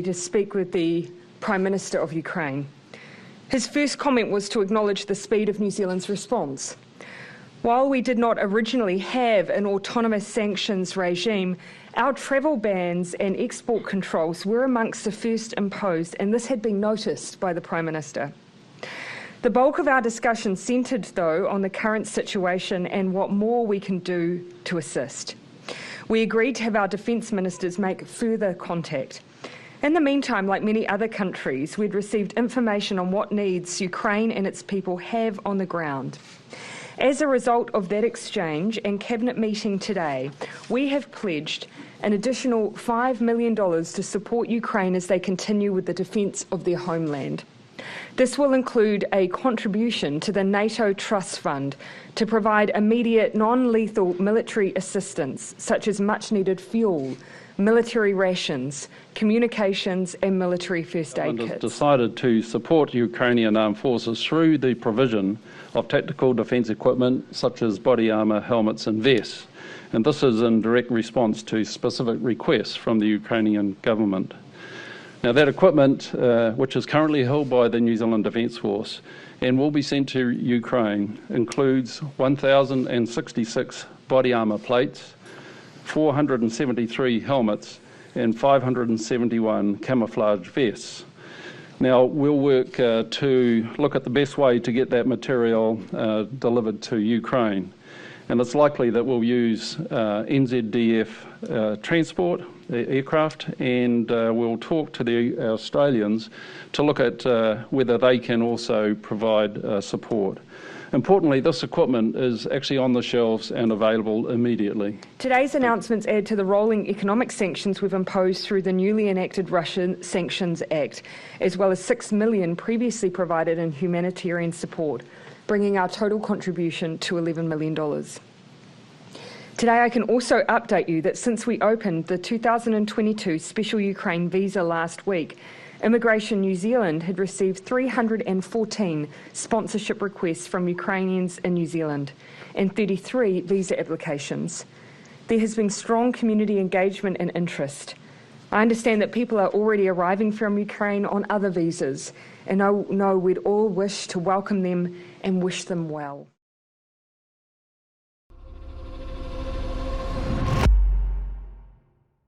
to speak with the Prime Minister of Ukraine. His first comment was to acknowledge the speed of New Zealand's response. While we did not originally have an autonomous sanctions regime, our travel bans and export controls were amongst the first imposed, and this had been noticed by the Prime Minister. The bulk of our discussion centred, though, on the current situation and what more we can do to assist. We agreed to have our defence ministers make further contact. In the meantime, like many other countries, we'd received information on what needs Ukraine and its people have on the ground. As a result of that exchange and Cabinet meeting today, we have pledged an additional $5 million to support Ukraine as they continue with the defence of their homeland. This will include a contribution to the NATO Trust Fund to provide immediate non-lethal military assistance, such as much-needed fuel, military rations, communications and military first aid kits. Decided to support Ukrainian armed forces through the provision of tactical defence equipment such as body armour, helmets and vests. And this is in direct response to specific requests from the Ukrainian government. Now that equipment, which is currently held by the New Zealand Defence Force and will be sent to Ukraine, includes 1,066 body armour plates, 473 helmets and 571 camouflage vests. Now we'll work to look at the best way to get that material delivered to Ukraine, and it's likely that we'll use NZDF transport aircraft, and we'll talk to the Australians to look at whether they can also provide support. Importantly, this equipment is actually on the shelves and available immediately. Today's announcements add to the rolling economic sanctions we've imposed through the newly enacted Russian Sanctions Act, as well as $6 million previously provided in humanitarian support, bringing our total contribution to $11 million. Today I can also update you that since we opened the 2022 Special Ukraine visa last week, Immigration New Zealand had received 314 sponsorship requests from Ukrainians in New Zealand and 33 visa applications. There has been strong community engagement and interest. I understand that people are already arriving from Ukraine on other visas, and I know we'd all wish to welcome them and wish them well.